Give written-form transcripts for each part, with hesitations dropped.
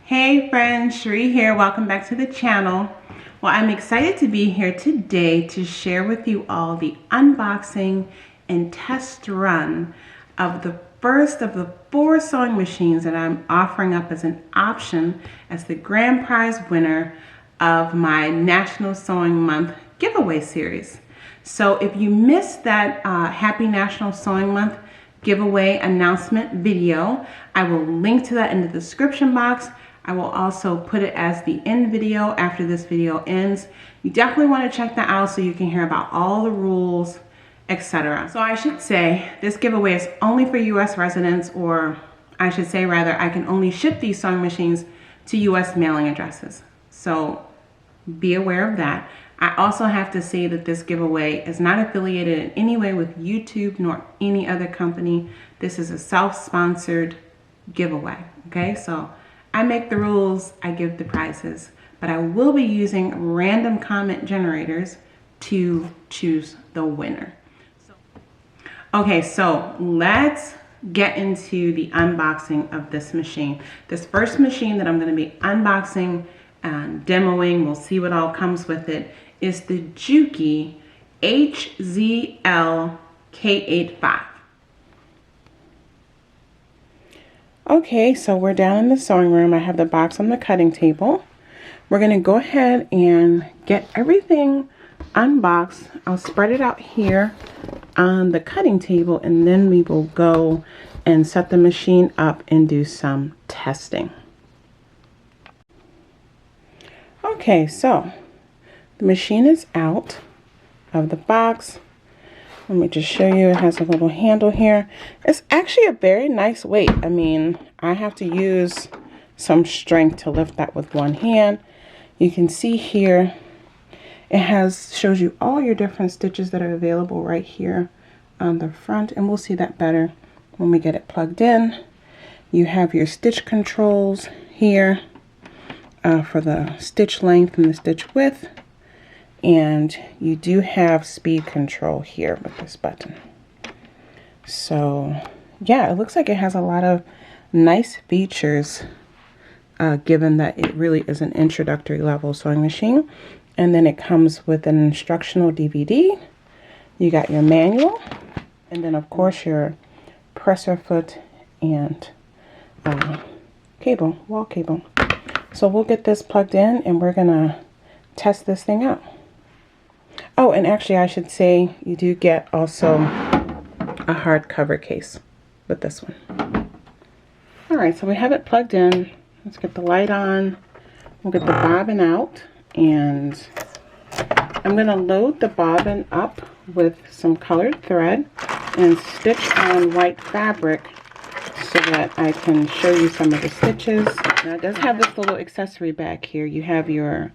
Hey friends, Sheree here. Welcome back to the channel. Well, I'm excited to be here today to share with you all the unboxing and test run of the first of the 4 sewing machines that I'm offering up as an option as the grand prize winner of my National Sewing Month giveaway series. So if you missed that Happy National Sewing Month giveaway announcement video, I will link to that in the description box. I will also put it as the end video after this video ends. You definitely want to check that out so you can hear about all the rules, etc. So I should say this giveaway is only for US residents, or I should say rather, I can only ship these sewing machines to US mailing addresses. So be aware of that. I also have to say that this giveaway is not affiliated in any way with YouTube nor any other company. This is a self-sponsored giveaway, okay? So I make the rules, I give the prizes, but I will be using random comment generators to choose the winner. Okay, so let's get into the unboxing of this machine. This first machine that I'm going to be unboxing and demoing, we'll see what all comes with it, is the Juki HZL-K85. Okay, so we're down in the sewing room. I have the box on the cutting table. We're going to go ahead and get everything unboxed. I'll spread it out here on the cutting table, and then we will go and set the machine up and do some testing. Okay, so the machine is out of the box. Let me just show you. It has a little handle here. It's actually a very nice weight. I mean, I have to use some strength to lift that with one hand. You can see here, it shows you all your different stitches that are available right here on the front, and we'll see that better when we get it plugged in. You have your stitch controls here for the stitch length and the stitch width. And you do have speed control here with this button. So yeah, it looks like it has a lot of nice features given that it really is an introductory level sewing machine. And then it comes with an instructional DVD. You got your manual, and then of course your presser foot and cable, wall cable. So we'll get this plugged in and we're gonna test this thing out. Oh, and actually I should say you do get also a hardcover case with this one. All right, so we have it plugged in. Let's get the light on. We'll get the bobbin out, and I'm gonna load the bobbin up with some colored thread and stitch on white fabric so that I can show you some of the stitches. Now it does have this little accessory back here. You have your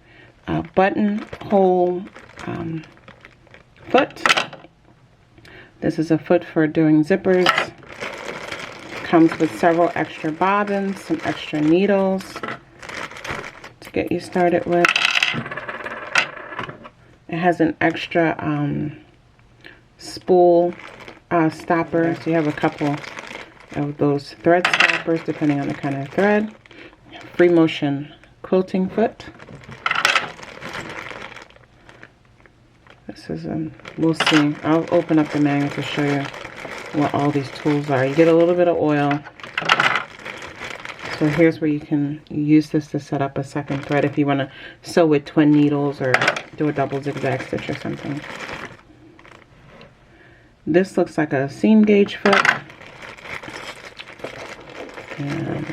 buttonhole foot. This is a foot for doing zippers. Comes with several extra bobbins, some extra needles to get you started with. It has an extra spool stopper, so you have a couple of those thread stoppers depending on the kind of thread. Free motion quilting foot. This is we'll see. I'll open up the manual to show you what all these tools are. You get a little bit of oil. So here's where you can use this to set up a second thread if you want to sew with twin needles or do a double zigzag stitch or something. This looks like a seam gauge foot. And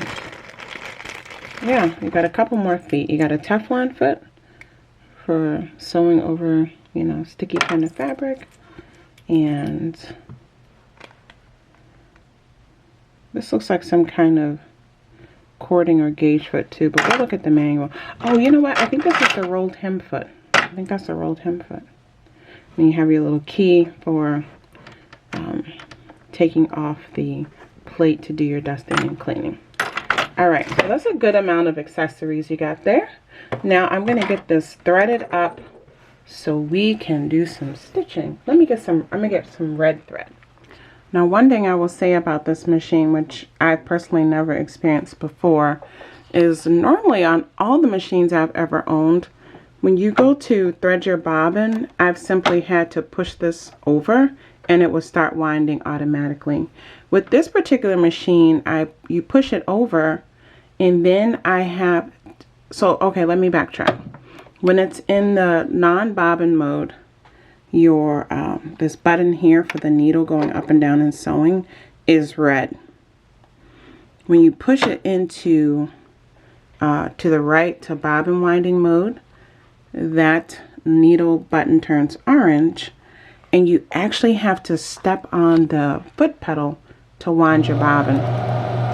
yeah, you got a couple more feet. You got a Teflon foot for sewing over, you know, sticky kind of fabric. And this looks like some kind of cording or gauge foot too, but we'll look at the manual. Oh, you know what? I think this is the rolled hem foot. I think that's the rolled hem foot. And you have your little key for taking off the plate to do your dusting and cleaning. All right, so that's a good amount of accessories you got there. Now I'm going to get this threaded up so we can do some stitching. I'm gonna get some red thread. Now one thing I will say about this machine, which I personally never experienced before, is normally on all the machines I've ever owned, when you go to thread your bobbin, I've simply had to push this over and it will start winding automatically. With this particular machine, you push it over and then I have, so okay, let me backtrack. When it's in the non-bobbin mode, your this button here for the needle going up and down and sewing is red. When you push it into to the right to bobbin winding mode, that needle button turns orange, and you actually have to step on the foot pedal to wind your bobbin,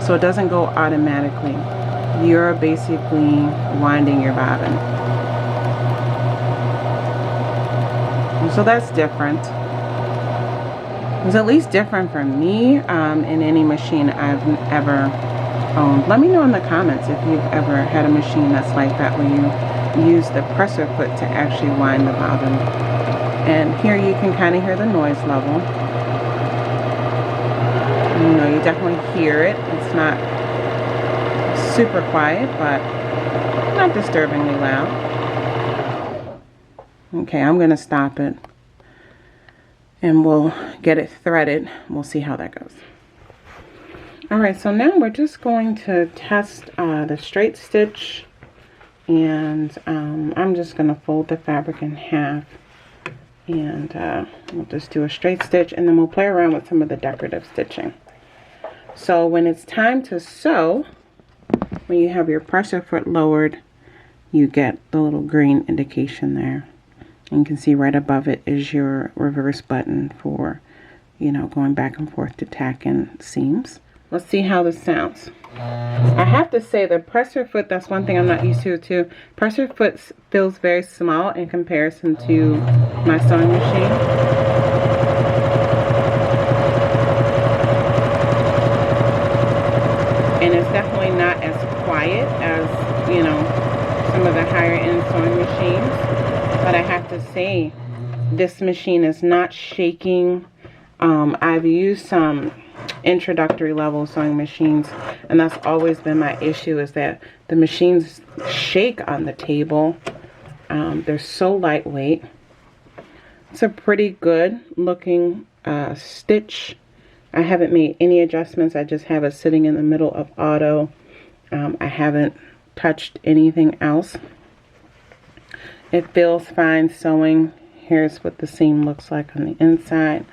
so it doesn't go automatically. You're basically winding your bobbin. And so that's different. It's at least different from me in any machine I've ever owned. Let me know in the comments if you've ever had a machine that's like that, where you use the presser foot to actually wind the bobbin. And here you can kind of hear the noise level. You know, you definitely hear it. It's not super quiet, but not disturbingly loud. Okay, I'm going to stop it and we'll get it threaded. We'll see how that goes. Alright, so now we're just going to test the straight stitch. And I'm just going to fold the fabric in half, and we'll just do a straight stitch, and then we'll play around with some of the decorative stitching. So when it's time to sew, when you have your presser foot lowered, you get the little green indication there. And you can see right above it is your reverse button for, you know, going back and forth to tack in seams. Let's see how this sounds. I have to say the presser foot, that's one thing I'm not used to too. Presser foot feels very small in comparison to my sewing machine. And it's definitely not as quiet as, you know, some of the higher end sewing machines. But I have to say, this machine is not shaking. I've used some introductory level sewing machines, and that's always been my issue, is that the machines shake on the table. They're so lightweight. It's a pretty good looking stitch. I haven't made any adjustments. I just have it sitting in the middle of auto. I haven't touched anything else. It feels fine sewing. Here's what the seam looks like on the inside.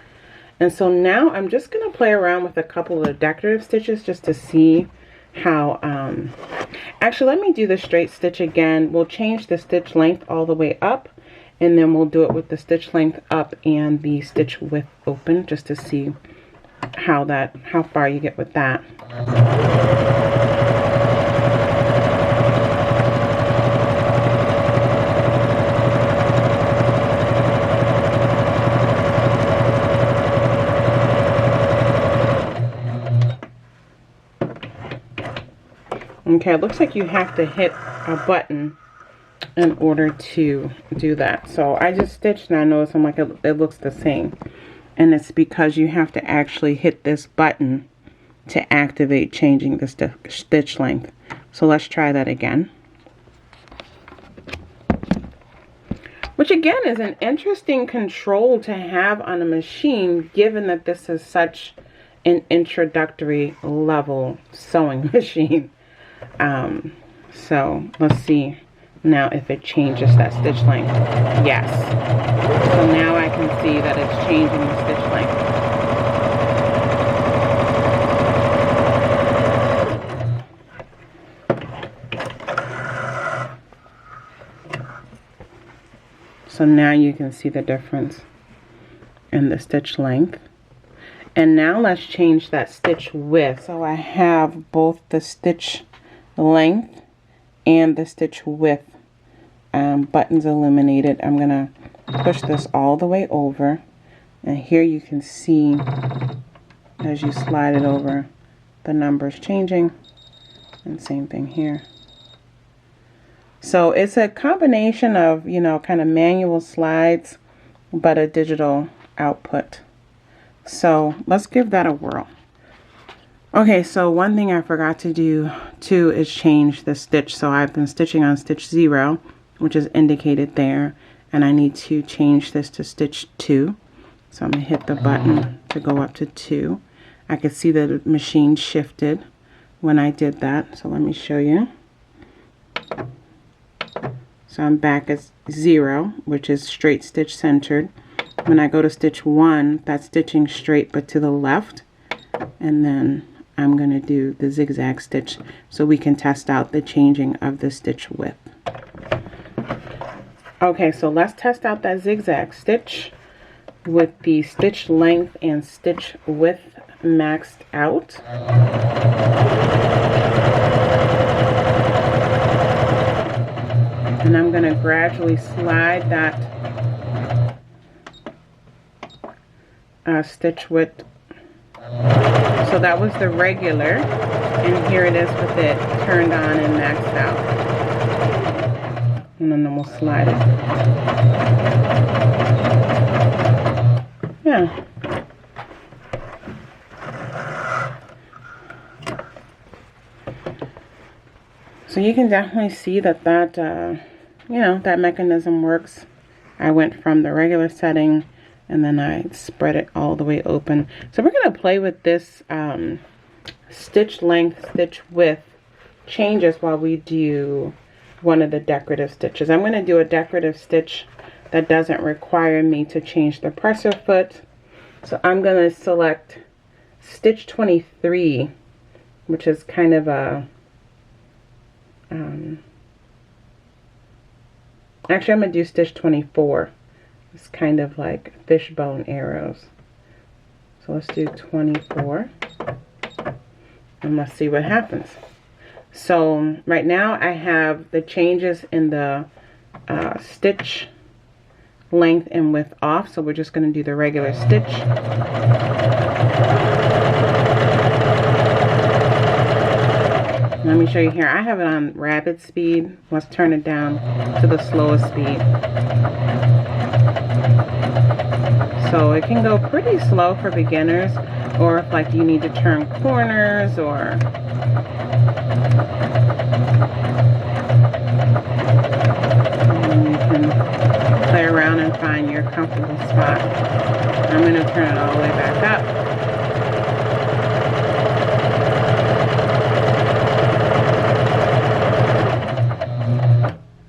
And so now I'm just going to play around with a couple of decorative stitches just to see how, actually let me do the straight stitch again. We'll change the stitch length all the way up, and then we'll do it with the stitch length up and the stitch width open, just to see how far you get with that. Okay, it looks like you have to hit a button in order to do that. So I just stitched and I noticed, I'm like, it looks the same. And it's because you have to actually hit this button to activate changing the stitch length. So let's try that again. Which again is an interesting control to have on a machine, given that this is such an introductory level sewing machine. So let's see now if it changes that stitch length. Yes. So now I can see that it's changing the stitch length. So now you can see the difference in the stitch length. And now let's change that stitch width. So I have both the stitch length and the stitch width buttons illuminated. I'm gonna push this all the way over, and here you can see as you slide it over the numbers changing, and same thing here. So it's a combination of, you know, kind of manual slides but a digital output. So let's give that a whirl. Okay, so one thing I forgot to do too is change the stitch. So I've been stitching on stitch 0, which is indicated there, and I need to change this to stitch 2. So I'm going to hit the button to go up to 2. I could see the machine shifted when I did that, so let me show you. So I'm back at 0, which is straight stitch centered. When I go to stitch 1, that's stitching straight but to the left, and then I'm going to do the zigzag stitch so we can test out the changing of the stitch width. Okay, so let's test out that zigzag stitch with the stitch length and stitch width maxed out. And I'm going to gradually slide that stitch width. So that was the regular, and here it is with it turned on and maxed out. And then we'll slide it. Yeah. So you can definitely see that you know, that mechanism works. I went from the regular setting and then I spread it all the way open. So we're going to play with this stitch length, stitch width changes while we do one of the decorative stitches. I'm going to do a decorative stitch that doesn't require me to change the presser foot. So I'm going to select stitch 23, which is kind of a actually I'm going to do stitch 24. It's kind of like fishbone arrows. So let's do 24 and let's see what happens. So right now I have the changes in the stitch length and width off, so we're just going to do the regular stitch. Let me show you here. I have it on rapid speed. Let's turn it down to the slowest speed. So it can go pretty slow for beginners, or if like you need to turn corners, or you can play around and find your comfortable spot. I'm going to turn it all the way back up.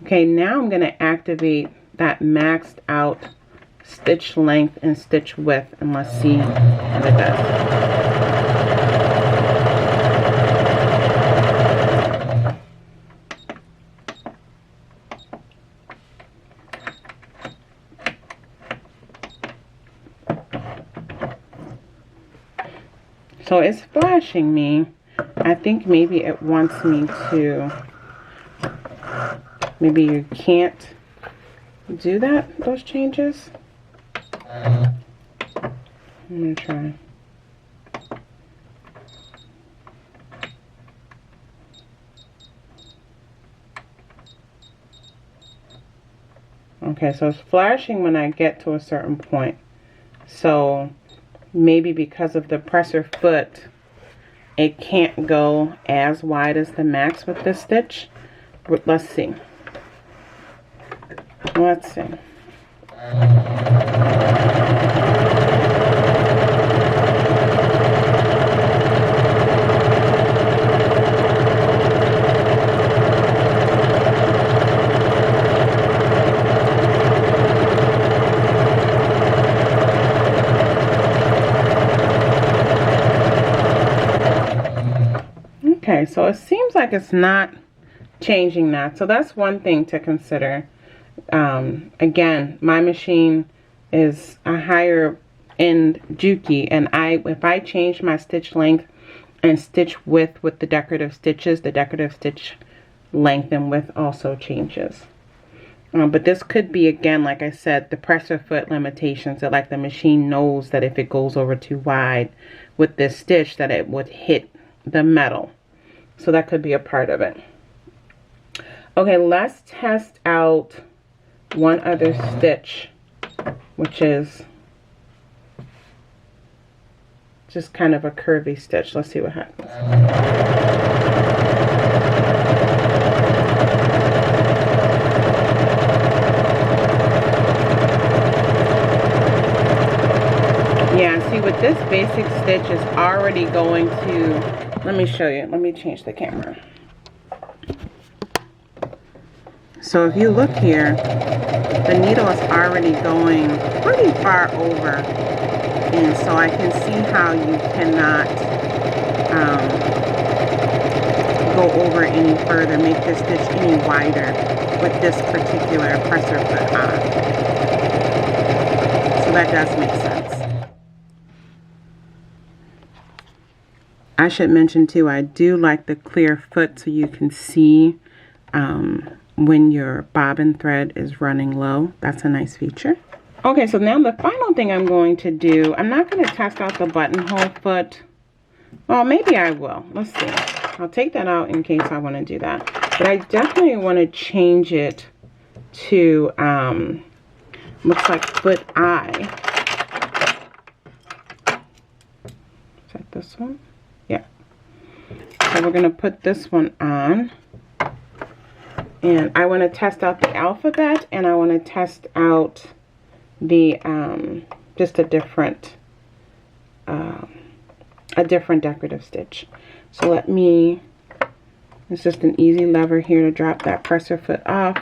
Okay, now I'm going to activate that maxed out stitch length and stitch width, and let's see what it does. So it's flashing me. I think maybe it wants me to, maybe you can't do that, those changes. I'm going to try. Okay, so it's flashing when I get to a certain point. So maybe because of the presser foot, it can't go as wide as the max with this stitch. But let's see. Let's see. Okay, so it seems like it's not changing that. So that's one thing to consider. Again, my machine is a higher end Juki, and if I change my stitch length and stitch width with the decorative stitches, the decorative stitch length and width also changes. But this could be, again, like I said, the presser foot limitations, that like the machine knows that if it goes over too wide with this stitch that it would hit the metal. So that could be a part of it. Okay, let's test out one other stitch, which is just kind of a curvy stitch. Let's see what happens. Yeah, see, with this basic stitch is already going to, let me show you. Let me change the camera. So if you look here, the needle is already going pretty far over, and so I can see how you cannot go over any further, make this stitch any wider with this particular presser foot on. So that does make sense. I should mention too, I do like the clear foot so you can see when your bobbin thread is running low. That's a nice feature. Okay, so now the final thing I'm going to do, I'm not going to test out the buttonhole foot. Well, maybe I will. Let's see. I'll take that out in case I want to do that. But I definitely want to change it to, looks like foot I. Is that this one? Yeah. So we're going to put this one on. And I want to test out the alphabet, and I want to test out the just a different decorative stitch. So let me, it's just an easy lever here to drop that presser foot off.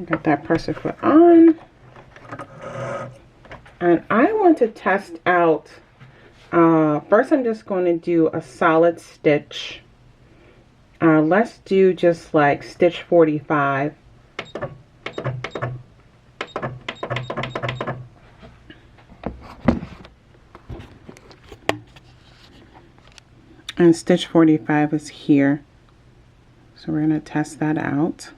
Got that presser foot on, and I want to test out. First, I'm just going to do a solid stitch. Let's do just like stitch 45. And stitch 45 is here. So we're going to test that out.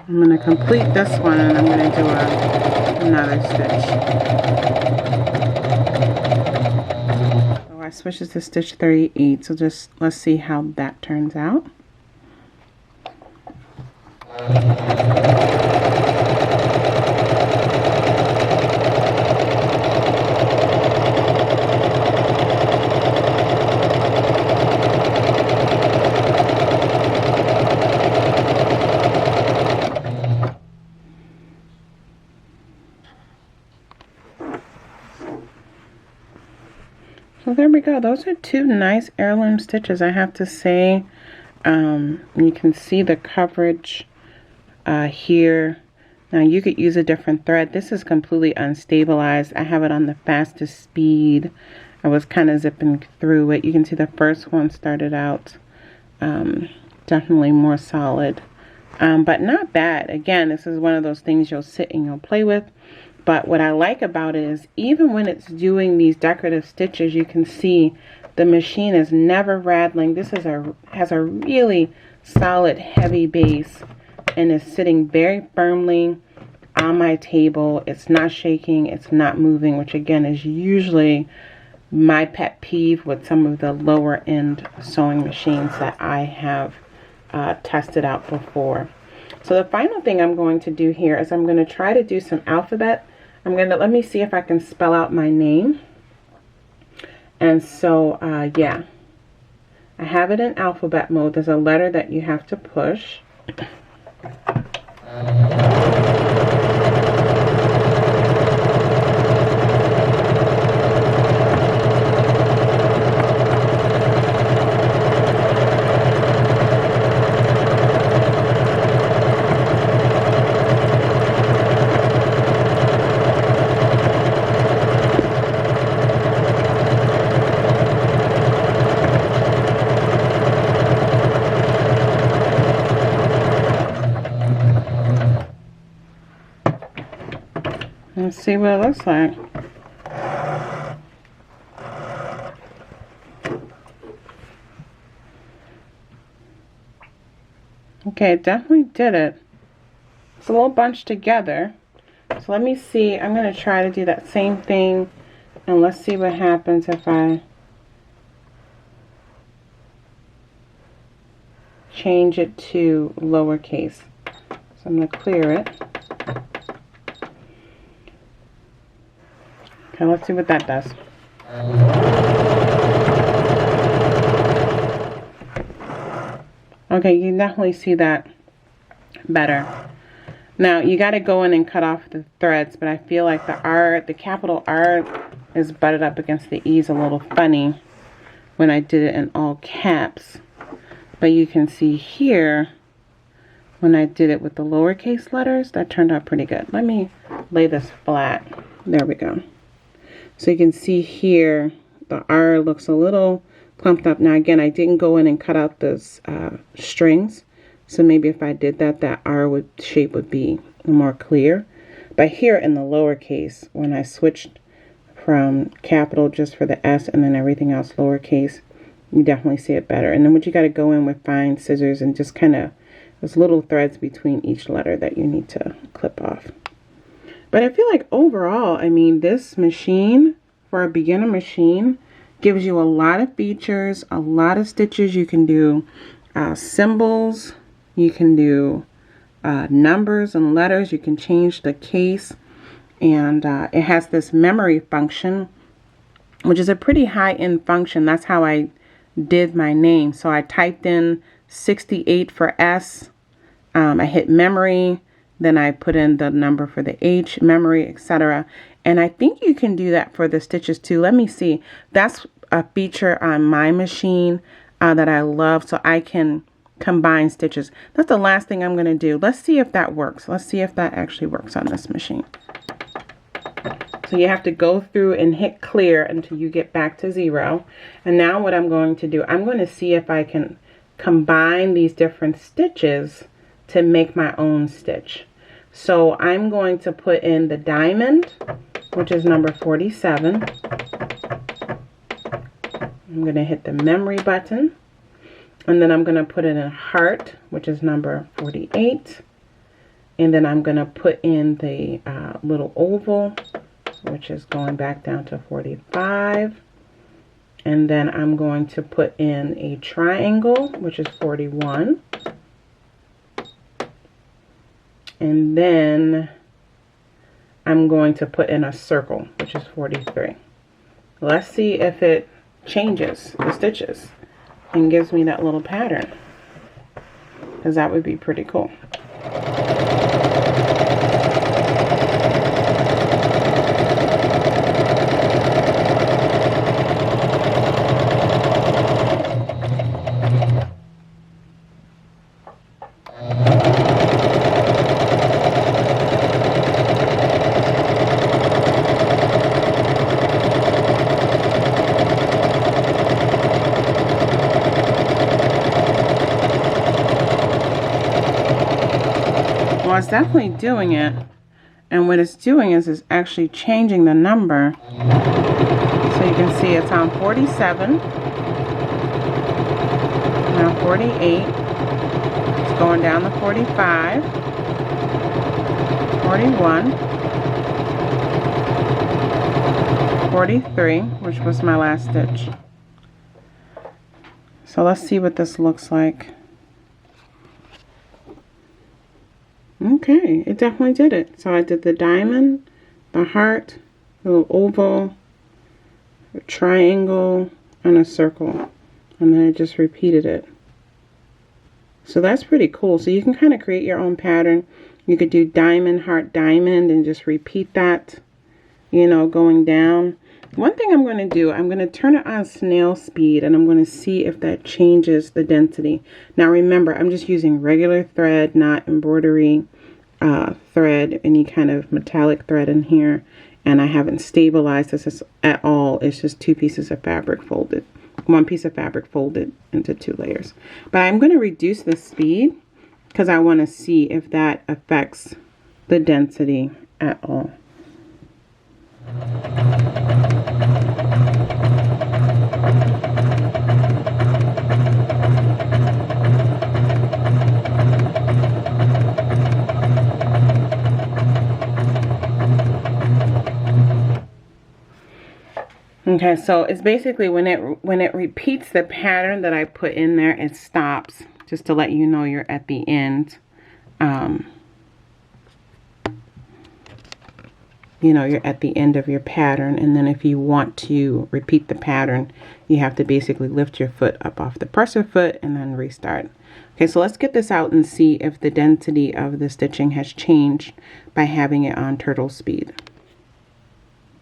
I'm going to complete this one, and I'm going to do another stitch. So I switched it to stitch 38, so just let's see how that turns out. So there we go. Those are two nice heirloom stitches, I have to say. You can see the coverage here. Now you could use a different thread. This is completely unstabilized. I have it on the fastest speed. I was kind of zipping through it. You can see the first one started out definitely more solid, but not bad. Again, this is one of those things you'll sit and you'll play with. But what I like about it is even when it's doing these decorative stitches, you can see the machine is never rattling. This is has a really solid, heavy base and is sitting very firmly on my table. It's not shaking, it's not moving, which again is usually my pet peeve with some of the lower end sewing machines that I have tested out before. So the final thing I'm going to do here is I'm going to try to do some alphabet. Let me see if I can spell out my name. And so, yeah, I have it in alphabet mode. There's a letter that you have to push. Let's see what it looks like. Okay, it definitely did it. It's a little bunched together. So let me see. I'm going to try to do that same thing. And let's see what happens if I change it to lowercase. So I'm going to clear it. Okay, let's see what that does. Okay, you can definitely see that better. Now, you got to go in and cut off the threads, but I feel like the R, the capital R is butted up against the E's a little funny when I did it in all caps. But you can see here, when I did it with the lowercase letters, that turned out pretty good. Let me lay this flat. There we go. So you can see here, the R looks a little clumped up. Now again, I didn't go in and cut out those strings. So maybe if I did that, that R shape would be more clear. But here in the lowercase, when I switched from capital just for the S and then everything else lowercase, you definitely see it better. And then what you got to go in with fine scissors and just kind of, there's little threads between each letter that you need to clip off. But I feel like overall, I mean, this machine, for a beginner machine, gives you a lot of features, a lot of stitches. You can do symbols, you can do numbers and letters, you can change the case, and it has this memory function, which is a pretty high-end function. That's how I did my name. So I typed in 68 for S, I hit memory, then I put in the number for the H, memory, etc. And I think you can do that for the stitches too. Let me see. That's a feature on my machine that I love, so I can combine stitches. That's the last thing I'm going to do. Let's see if that works. Let's see if that actually works on this machine. So you have to go through and hit clear until you get back to 0. And now what I'm going to do, I'm going to see if I can combine these different stitches to make my own stitch. So I'm going to put in the diamond, which is number 47. I'm going to hit the memory button, and then I'm going to put in a heart, which is number 48. And then I'm going to put in the little oval, which is going back down to 45. And then I'm going to put in a triangle, which is 41. And then I'm going to put in a circle, which is 43. Let's see if it changes the stitches and gives me that little pattern, because that would be pretty cool. It's definitely doing it, and what it's doing is it's actually changing the number. So you can see it's on 47, now 48, it's going down to 45, 41, 43, which was my last stitch. So let's see what this looks like. Okay, it definitely did it. So I did the diamond, the heart, the little oval, a triangle, and a circle. And then I just repeated it. So that's pretty cool. So you can kind of create your own pattern. You could do diamond, heart, diamond, and just repeat that, you know, going down. One thing I'm going to do, I'm going to turn it on snail speed, and I'm going to see if that changes the density. Now remember, I'm just using regular thread, not embroidery thread, any kind of metallic thread in here, and I haven't stabilized this at all. It's just two pieces of fabric folded, one piece of fabric folded into 2 layers. But I'm going to reduce the speed because I want to see if that affects the density at all. Okay, so it's basically when it repeats the pattern that I put in there, it stops, just to let you know you're at the end. You know, you're at the end of your pattern, and then if you want to repeat the pattern, you have to basically lift your foot up off the presser foot and then restart. Okay, so let's get this out and see if the density of the stitching has changed by having it on turtle speed.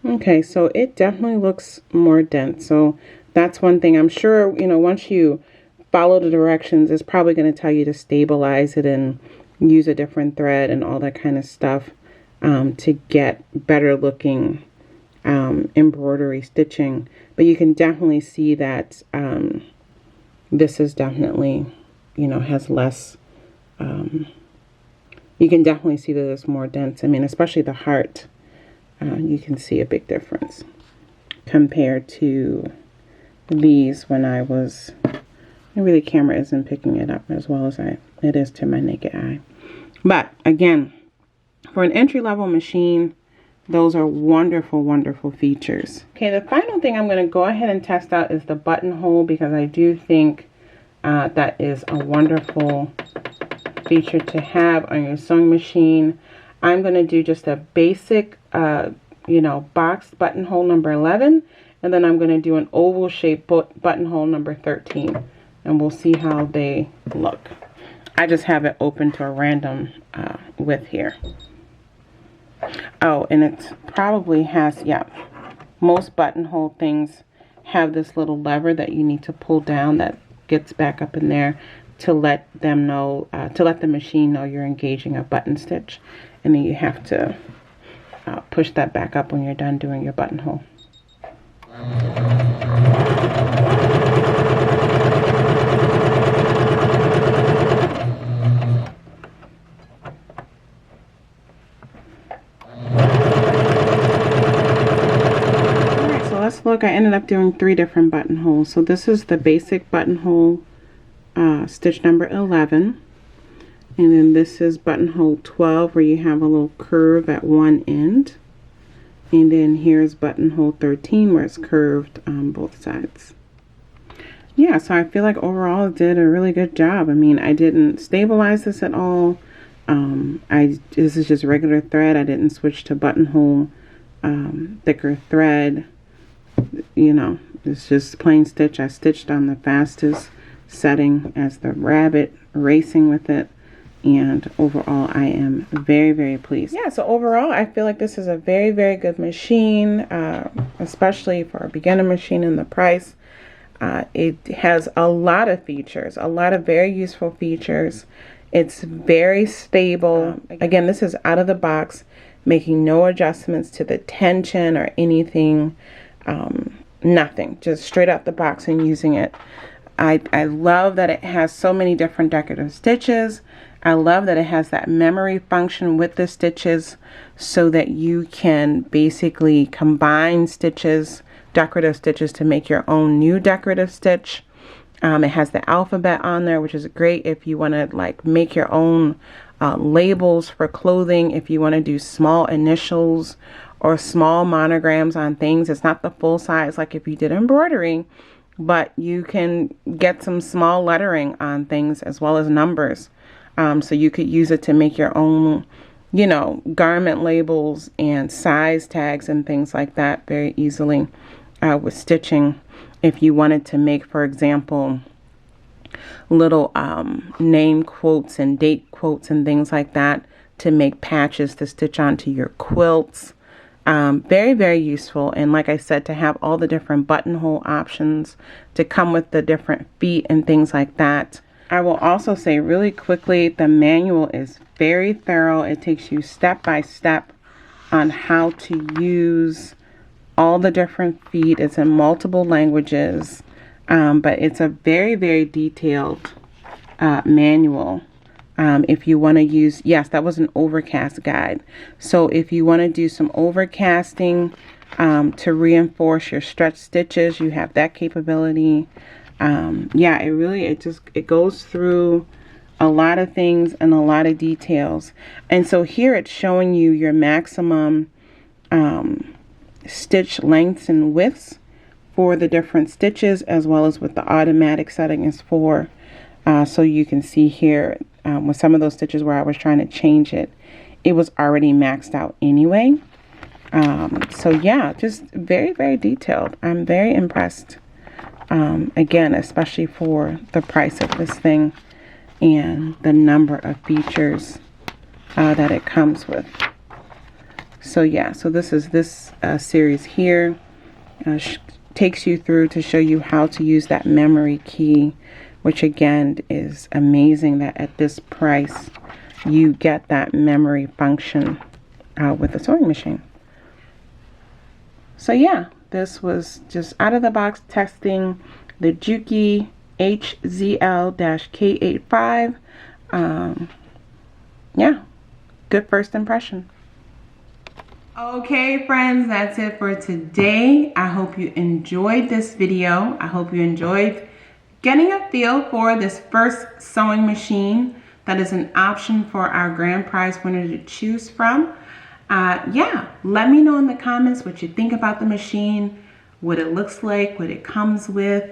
Okay, so it definitely looks more dense. So that's one thing. I'm sure, you know, once you follow the directions, it's probably going to tell you to stabilize it and use a different thread and all that kind of stuff to get better looking embroidery stitching. But you can definitely see that this is definitely, you know, has less, you can definitely see that it's more dense. I mean, especially the heart. You can see a big difference compared to these when I was, maybe the camera isn't picking it up as well as it is to my naked eye. But again, for an entry-level machine, those are wonderful, wonderful features. Okay, the final thing I'm going to go ahead and test out is the buttonhole, because I do think that is a wonderful feature to have on your sewing machine. I'm going to do just a basic, you know, boxed buttonhole number 11, and then I'm going to do an oval shaped buttonhole number 13, and we'll see how they look. I just have it open to a random width here. Oh, and it probably has, yeah, most buttonhole things have this little lever that you need to pull down that gets back up in there to let them know, to let the machine know you're engaging a button stitch. And then you have to push that back up when you're done doing your buttonhole. Alright, so let's look. I ended up doing 3 different buttonholes. So this is the basic buttonhole stitch number 11. And then this is buttonhole 12, where you have a little curve at one end. And then here's buttonhole 13, where it's curved on both sides. Yeah, so I feel like overall it did a really good job. I mean, I didn't stabilize this at all. This is just regular thread. I didn't switch to buttonhole thicker thread. You know, it's just plain stitch. I stitched on the fastest setting as the rabbit, racing with it. And overall, I am very, very pleased. Yeah, so overall, I feel like this is a very, very good machine, especially for a beginner machine in the price. It has a lot of features, a lot of very useful features. It's very stable. Again, this is out of the box, making no adjustments to the tension or anything, nothing, just straight out the box and using it. I love that it has so many different decorative stitches. I love that it has that memory function with the stitches so that you can basically combine stitches, decorative stitches, to make your own new decorative stitch. It has the alphabet on there, which is great if you want to like make your own labels for clothing, if you want to do small initials or small monograms on things. It's not the full size like if you did embroidery, but you can get some small lettering on things as well as numbers. So you could use it to make your own, you know, garment labels and size tags and things like that very easily with stitching. If you wanted to make, for example, little name quotes and date quotes and things like that to make patches to stitch onto your quilts. Very, very useful. And like I said, to have all the different buttonhole options to come with the different feet and things like that. I will also say really quickly, the manual is very thorough. It takes you step by step on how to use all the different feet. It's in multiple languages, but it's a very, very detailed manual If you want to use, yes, that was an overcast guide. So if you want to do some overcasting to reinforce your stretch stitches, you have that capability. Yeah, it goes through a lot of things and a lot of details. And so here it's showing you your maximum stitch lengths and widths for the different stitches, as well as with the automatic settings for, so you can see here with some of those stitches where I was trying to change it, it was already maxed out anyway. So yeah, just very, very detailed. I'm very impressed. Again, especially for the price of this thing and the number of features that it comes with. So yeah, so this is this series here. Takes you through to show you how to use that memory key, which again is amazing that at this price you get that memory function with the sewing machine. So yeah, this was just out of the box testing the Juki HZL-K85. Yeah, good first impression. Okay friends, that's it for today. I hope you enjoyed this video. I hope you enjoyed getting a feel for this first sewing machine that is an option for our grand prize winner to choose from. Yeah, let me know in the comments what you think about the machine, what it looks like, what it comes with.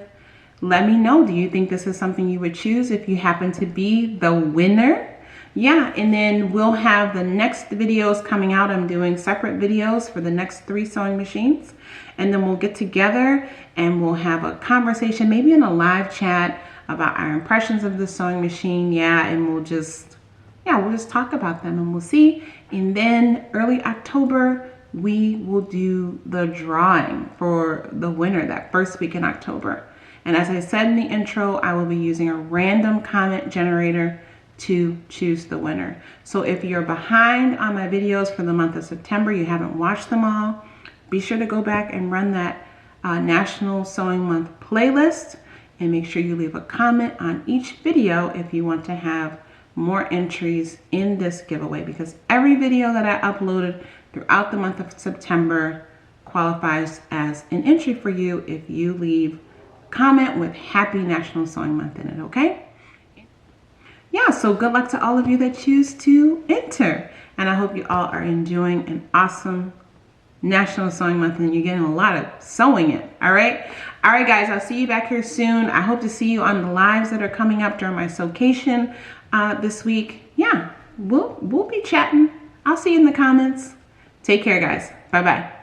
Let me know, do you think this is something you would choose if you happen to be the winner? Yeah, and then we'll have the next videos coming out. I'm doing separate videos for the next 3 sewing machines. And then we'll get together and we'll have a conversation, maybe in a live chat, about our impressions of the sewing machine. Yeah, and we'll just talk about them and we'll see. And then early October, we will do the drawing for the winner that first week in October. And as I said in the intro, I will be using a random comment generator to choose the winner. So if you're behind on my videos for the month of September, you haven't watched them all, be sure to go back and run that National Sewing Month playlist and make sure you leave a comment on each video if you want to have more entries in this giveaway, because every video that I uploaded throughout the month of September qualifies as an entry for you if you leave a comment with Happy National Sewing Month in it, okay? Yeah, so good luck to all of you that choose to enter. And I hope you all are enjoying an awesome National Sewing Month and you're getting a lot of sewing in, all right? All right, guys, I'll see you back here soon. I hope to see you on the lives that are coming up during my Sewcation this week. Yeah, we'll be chatting. I'll see you in the comments. Take care, guys. Bye-bye.